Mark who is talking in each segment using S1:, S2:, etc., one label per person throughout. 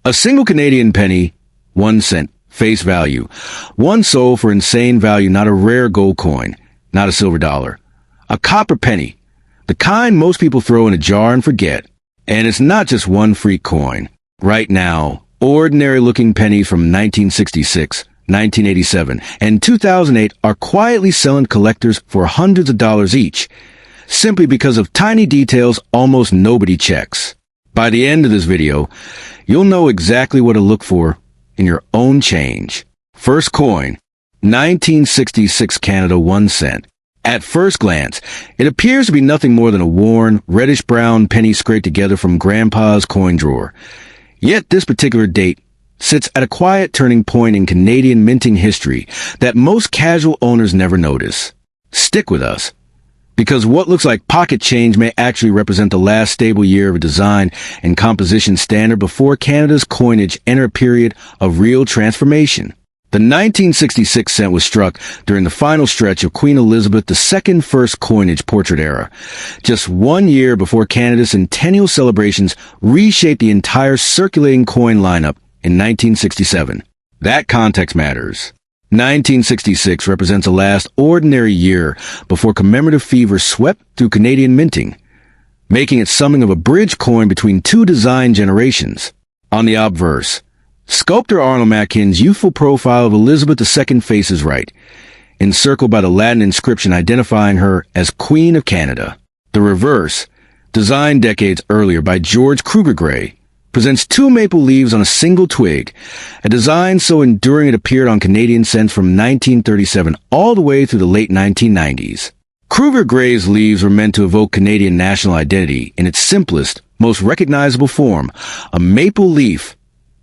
S1: A single Canadian penny, 1 cent, face value. One sold for insane value, not a rare gold coin, not a silver dollar. A copper penny, the kind most people throw in a jar and forget. And it's not just one freak coin. Right now, ordinary-looking pennies from 1966, 1987, and 2008 are quietly selling collectors for hundreds of dollars each, simply because of tiny details almost nobody checks. By the end of this video, you'll know exactly what to look for in your own change. First coin, 1966 Canada 1 cent. At first glance, it appears to be nothing more than a worn, reddish-brown penny scraped together from Grandpa's coin drawer. Yet this particular date sits at a quiet turning point in Canadian minting history that most casual owners never notice. Stick with us, because what looks like pocket change may actually represent the last stable year of a design and composition standard before Canada's coinage entered a period of real transformation. The 1966 cent was struck during the final stretch of Queen Elizabeth II's first coinage portrait era, just 1 year before Canada's centennial celebrations reshaped the entire circulating coin lineup in 1967. That context matters. 1966 represents the last ordinary year before commemorative fever swept through Canadian minting, making it something of a bridge coin between two design generations. On the obverse, sculptor Arnold Mackin's youthful profile of Elizabeth II faces right, encircled by the Latin inscription identifying her as Queen of Canada. The reverse, designed decades earlier by George Kruger Gray, presents two maple leaves on a single twig, a design so enduring it appeared on Canadian cents from 1937 all the way through the late 1990s. Kruger Gray's leaves were meant to evoke Canadian national identity in its simplest, most recognizable form, a maple leaf,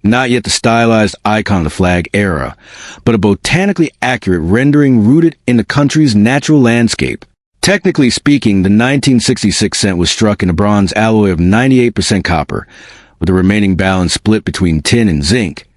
S1: not yet the stylized icon of the flag era, but a botanically accurate rendering rooted in the country's natural landscape. Technically speaking, the 1966 cent was struck in a bronze alloy of 98% copper, with the remaining balance split between tin and zinc,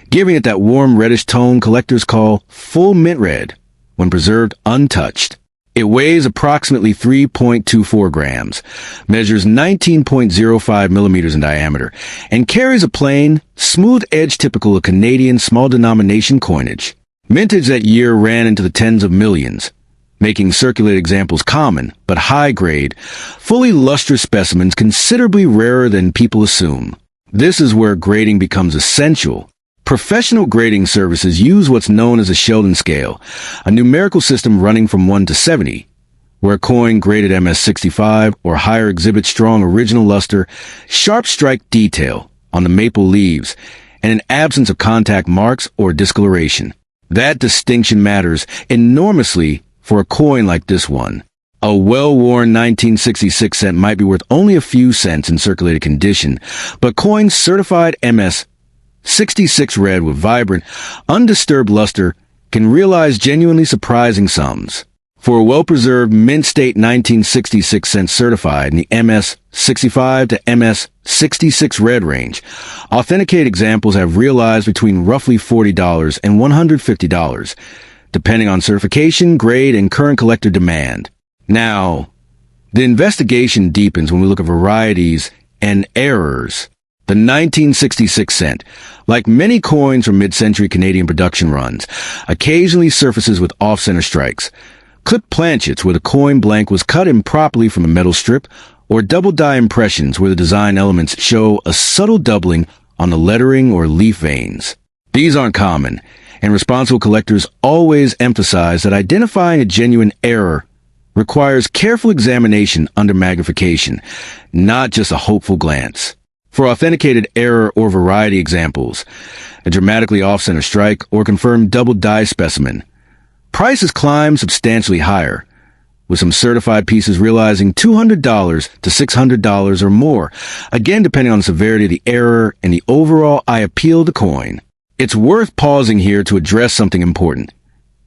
S1: giving it that warm reddish tone collectors call full mint red when preserved untouched. It weighs approximately 3.24 grams, measures 19.05 millimeters in diameter, and carries a plain, smooth edge typical of Canadian small-denomination coinage. Mintage that year ran into the tens of millions, making circulated examples common, but high-grade, fully lustrous specimens considerably rarer than people assume. This is where grading becomes essential. Professional grading services use what's known as a Sheldon scale, a numerical system running from 1 to 70, where a coin graded MS-65 or higher exhibits strong original luster, sharp strike detail on the maple leaves, and an absence of contact marks or discoloration. That distinction matters enormously for a coin like this one. A well-worn 1966 cent might be worth only a few cents in circulated condition, but coins certified MS 66 red with vibrant, undisturbed luster can realize genuinely surprising sums. For a well-preserved mint state 1966 cent certified in the MS 65 to MS 66 red range, authenticated examples have realized between roughly $40 and $150, depending on certification, grade, and current collector demand. Now, the investigation deepens when we look at varieties and errors. The 1966 cent, like many coins from mid-century Canadian production runs, occasionally surfaces with off-center strikes, clipped planchets where the coin blank was cut improperly from a metal strip, or double-die impressions where the design elements show a subtle doubling on the lettering or leaf veins. These aren't common, and responsible collectors always emphasize that identifying a genuine error requires careful examination under magnification, not just a hopeful glance. For authenticated error or variety examples, a dramatically off-center strike or confirmed double-die specimen, prices climb substantially higher, with some certified pieces realizing $200 to $600 or more, again depending on the severity of the error and the overall eye appeal of the coin. It's worth pausing here to address something important.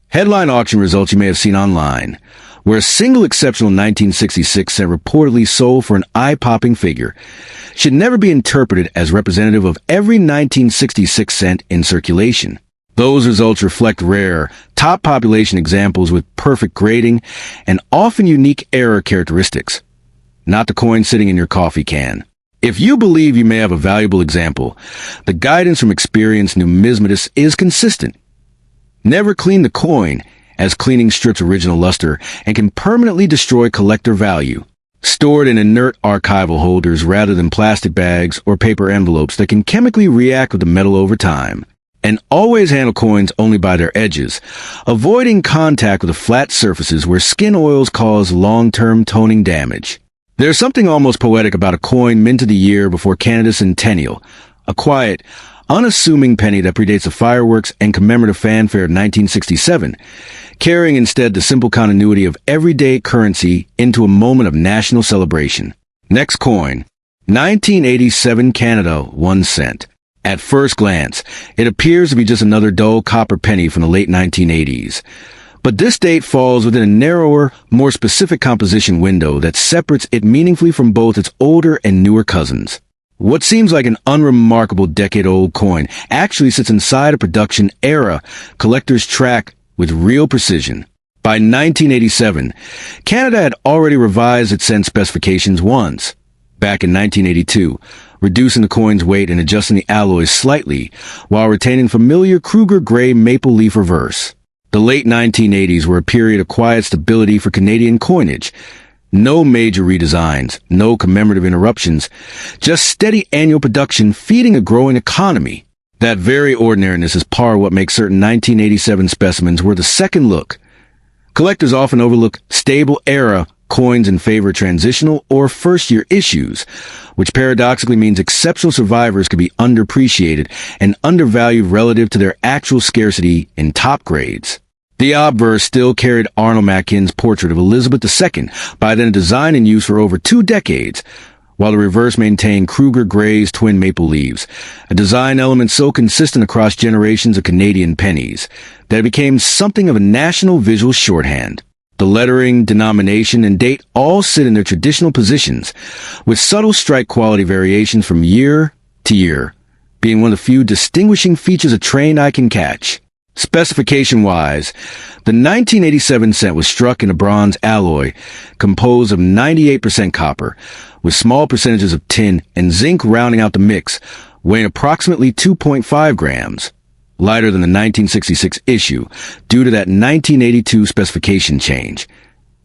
S1: Headline auction results you may have seen online, where a single exceptional 1966 cent reportedly sold for an eye-popping figure, should never be interpreted as representative of every 1966 cent in circulation. Those results reflect rare, top population examples with perfect grading and often unique error characteristics, not the coin sitting in your coffee can. If you believe you may have a valuable example, the guidance from experienced numismatists is consistent. Never clean the coin, as cleaning strips original luster and can permanently destroy collector value. Stored in inert archival holders rather than plastic bags or paper envelopes that can chemically react with the metal over time. And always handle coins only by their edges, avoiding contact with the flat surfaces where skin oils cause long-term toning damage. There's something almost poetic about a coin minted a year before Canada Centennial, a quiet, unassuming penny that predates the fireworks and commemorative fanfare of 1967, carrying instead the simple continuity of everyday currency into a moment of national celebration. Next coin, 1987 Canada 1 cent. At first glance, it appears to be just another dull copper penny from the late 1980s. But this date falls within a narrower, more specific composition window that separates it meaningfully from both its older and newer cousins. What seems like an unremarkable decade-old coin actually sits inside a production era collectors track with real precision. By 1987, Canada had already revised its cent specifications once, back in 1982, reducing the coin's weight and adjusting the alloys slightly while retaining familiar Kruger gray maple leaf reverse. The late 1980s were a period of quiet stability for Canadian coinage. No major redesigns, no commemorative interruptions, just steady annual production feeding a growing economy. That very ordinariness is part of what makes certain 1987 specimens worth a second look. Collectors often overlook stable era coins in favor of transitional or first-year issues, which paradoxically means exceptional survivors could be underappreciated and undervalued relative to their actual scarcity in top grades. The obverse still carried Arnold Mackin's portrait of Elizabeth II, by then designed and used for over 2 decades, while the reverse maintained Kruger Gray's twin maple leaves, a design element so consistent across generations of Canadian pennies that it became something of a national visual shorthand. The lettering, denomination, and date all sit in their traditional positions, with subtle strike quality variations from year to year, being one of the few distinguishing features a trained eye can catch. Specification-wise, the 1987 cent was struck in a bronze alloy composed of 98% copper, with small percentages of tin and zinc rounding out the mix, weighing approximately 2.5 grams. Lighter than the 1966 issue, due to that 1982 specification change,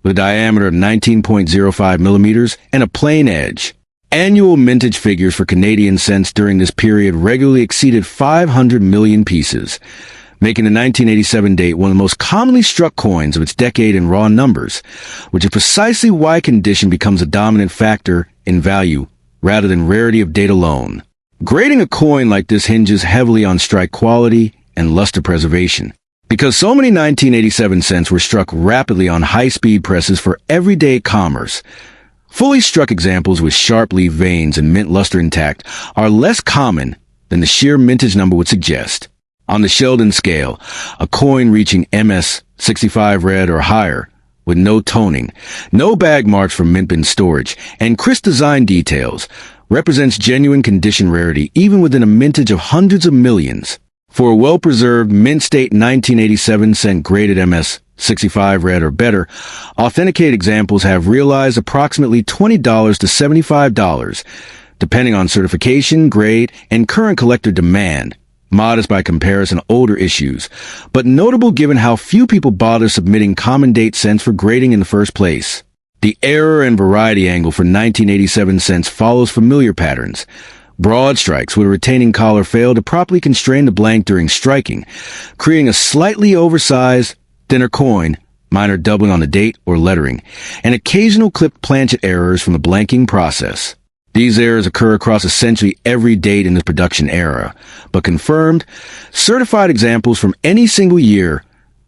S1: with a diameter of 19.05 millimeters and a plain edge. Annual mintage figures for Canadian cents during this period regularly exceeded 500 million pieces, making the 1987 date one of the most commonly struck coins of its decade in raw numbers, which is precisely why condition becomes a dominant factor in value rather than rarity of date alone. Grading a coin like this hinges heavily on strike quality and luster preservation. Because so many 1987 cents were struck rapidly on high-speed presses for everyday commerce, fully struck examples with sharp leaf veins and mint luster intact are less common than the sheer mintage number would suggest. On the Sheldon scale, a coin reaching MS 65 red or higher, with no toning, no bag marks from mint bin storage, and crisp design details, represents genuine condition rarity even within a mintage of hundreds of millions. For a well-preserved mint-state 1987 cent graded MS 65 red or better, authenticated examples have realized approximately $20 to $75, depending on certification, grade, and current collector demand. Modest by comparison to older issues, but notable given how few people bother submitting common date cents for grading in the first place. The error and variety angle for 1987 cents follows familiar patterns. Broad strikes with a retaining collar fail to properly constrain the blank during striking, creating a slightly oversized, thinner coin, minor doubling on the date or lettering, and occasional clipped planchet errors from the blanking process. These errors occur across essentially every date in the production era, but confirmed, certified examples from any single year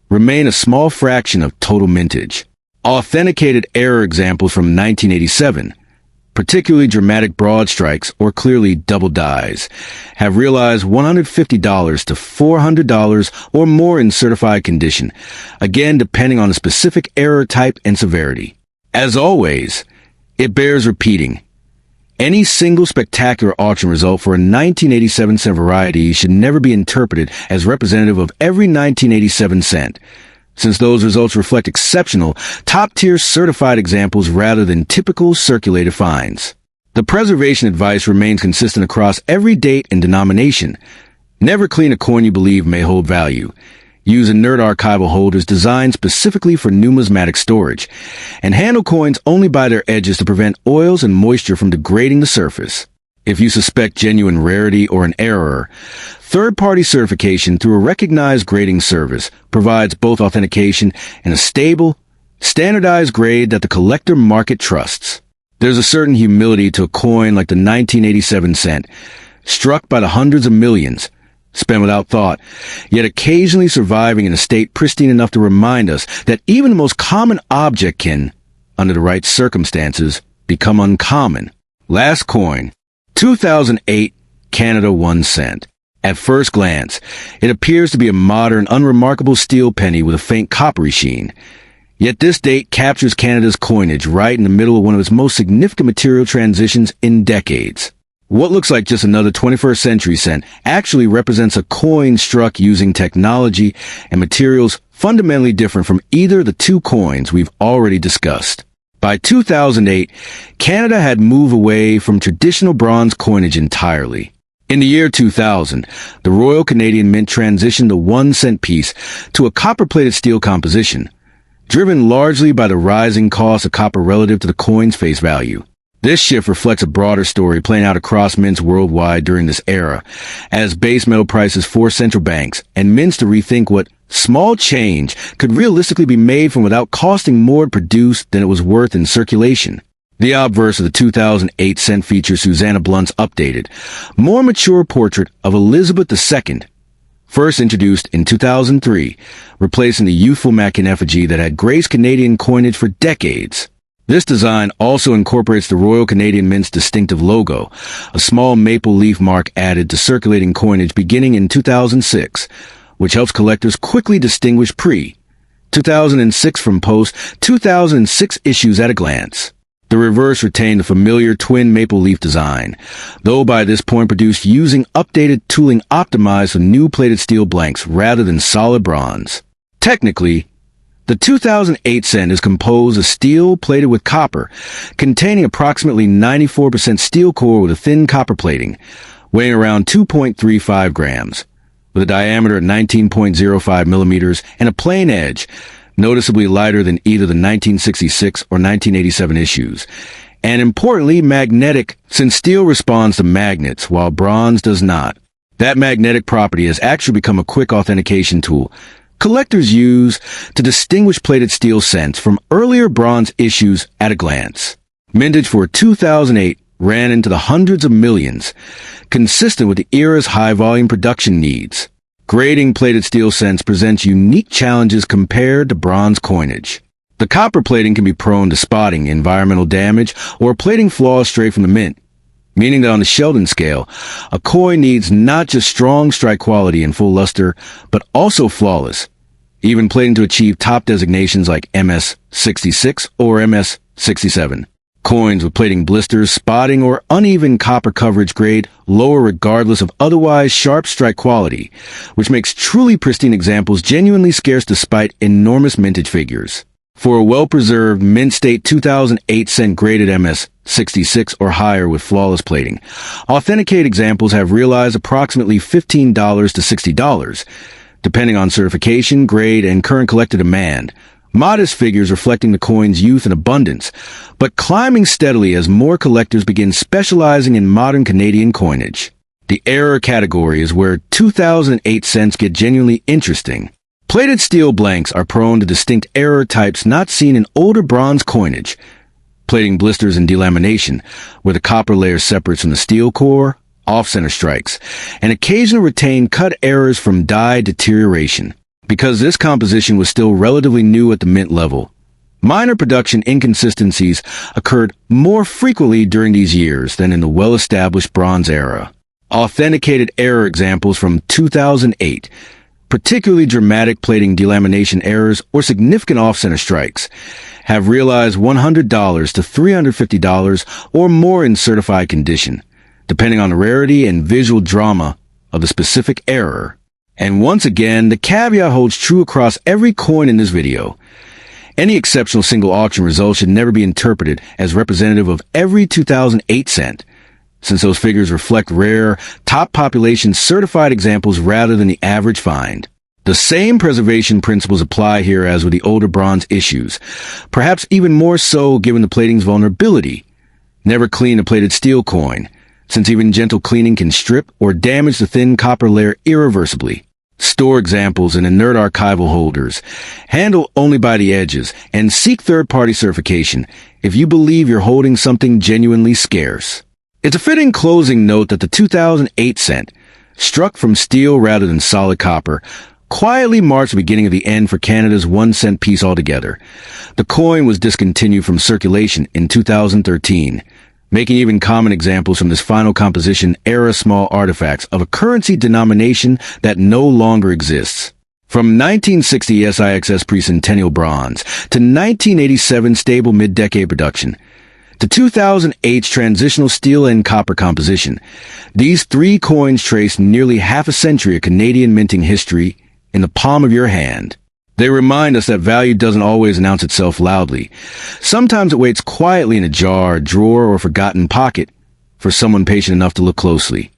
S1: remain a small fraction of total mintage. Authenticated error examples from 1987, particularly dramatic broad strikes or clearly double dies, have realized $150 to $400 or more in certified condition, again depending on the specific error type and severity. As always, it bears repeating. Any single spectacular auction result for a 1987 cent variety should never be interpreted as representative of every 1987 cent, since those results reflect exceptional, top-tier certified examples rather than typical circulated finds. The preservation advice remains consistent across every date and denomination. Never clean a coin you believe may hold value. Use inert archival holders designed specifically for numismatic storage, and handle coins only by their edges to prevent oils and moisture from degrading the surface. If you suspect genuine rarity or an error, third-party certification through a recognized grading service provides both authentication and a stable, standardized grade that the collector market trusts. There's a certain humility to a coin like the 1987 cent, struck by the hundreds of millions, spent without thought, yet occasionally surviving in a state pristine enough to remind us that even the most common object can, under the right circumstances, become uncommon. Last coin, 2008 Canada 1 cent. At first glance, it appears to be a modern, unremarkable steel penny with a faint coppery sheen. Yet this date captures Canada's coinage right in the middle of one of its most significant material transitions in decades. What looks like just another 21st century cent actually represents a coin struck using technology and materials fundamentally different from either of the two coins we've already discussed. By 2008, Canada had moved away from traditional bronze coinage entirely. In the year 2000, the Royal Canadian Mint transitioned the 1 cent piece to a copper-plated steel composition, driven largely by the rising cost of copper relative to the coin's face value. This shift reflects a broader story playing out across mints worldwide during this era, as base metal prices forced central banks and mints to rethink what small change could realistically be made from without costing more to produce than it was worth in circulation. The obverse of the 2008 cent features Susanna Blunt's updated, more mature portrait of Elizabeth II, first introduced in 2003, replacing the youthful Mackin effigy that had graced Canadian coinage for decades. This design also incorporates the Royal Canadian Mint's distinctive logo, a small maple leaf mark added to circulating coinage beginning in 2006, which helps collectors quickly distinguish pre-2006 from post-2006 issues at a glance. The reverse retained the familiar twin maple leaf design, though by this point produced using updated tooling optimized for new plated steel blanks rather than solid bronze. Technically, the 2008 cent is composed of steel plated with copper, containing approximately 94% steel core with a thin copper plating, weighing around 2.35 grams, with a diameter of 19.05 millimeters and a plain edge, noticeably lighter than either the 1966 or 1987 issues, and importantly magnetic, since steel responds to magnets while bronze does not. That magnetic property has actually become a quick authentication tool collectors use to distinguish plated steel cents from earlier bronze issues at a glance. Mintage for 2008 ran into the hundreds of millions, consistent with the era's high-volume production needs. Grading plated steel cents presents unique challenges compared to bronze coinage. The copper plating can be prone to spotting, environmental damage, or plating flaws straight from the mint, meaning that on the Sheldon scale, a coin needs not just strong strike quality and full luster, but also flawless, even plating to achieve top designations like MS-66 or MS-67. Coins with plating blisters, spotting, or uneven copper coverage grade lower regardless of otherwise sharp strike quality, which makes truly pristine examples genuinely scarce despite enormous mintage figures. For a well-preserved mint state 2008 cent graded MS-66 or higher with flawless plating, authenticated examples have realized approximately $15 to $60, depending on certification, grade, and current collector demand. Modest figures reflecting the coin's youth and abundance, but climbing steadily as more collectors begin specializing in modern Canadian coinage. The error category is where 2008 cents get genuinely interesting. Plated steel blanks are prone to distinct error types not seen in older bronze coinage. Plating blisters and delamination, where the copper layer separates from the steel core, off-center strikes, and occasional retained cut errors from die deterioration. Because this composition was still relatively new at the mint level, minor production inconsistencies occurred more frequently during these years than in the well-established bronze era. Authenticated error examples from 2008, particularly dramatic plating delamination errors or significant off-center strikes, have realized $100 to $350 or more in certified condition, depending on the rarity and visual drama of the specific error. And once again, the caveat holds true across every coin in this video. Any exceptional single auction result should never be interpreted as representative of every 2008 cent, since those figures reflect rare, top population certified examples rather than the average find. The same preservation principles apply here as with the older bronze issues, perhaps even more so given the plating's vulnerability. Never clean a plated steel coin, since even gentle cleaning can strip or damage the thin copper layer irreversibly. Store examples in inert archival holders. Handle only by the edges, and seek third-party certification if you believe you're holding something genuinely scarce. It's a fitting closing note that the 2008 cent, struck from steel rather than solid copper, quietly marked the beginning of the end for Canada's 1 cent piece altogether. The coin was discontinued from circulation in 2013, making even common examples from this final composition era small artifacts of a currency denomination that no longer exists. From 1960 SIXS precentennial bronze to 1987 stable mid-decade production, to 2008's transitional steel and copper composition, these three coins trace nearly half a century of Canadian minting history in the palm of your hand. They remind us that value doesn't always announce itself loudly. Sometimes it waits quietly in a jar, drawer, or forgotten pocket for someone patient enough to look closely.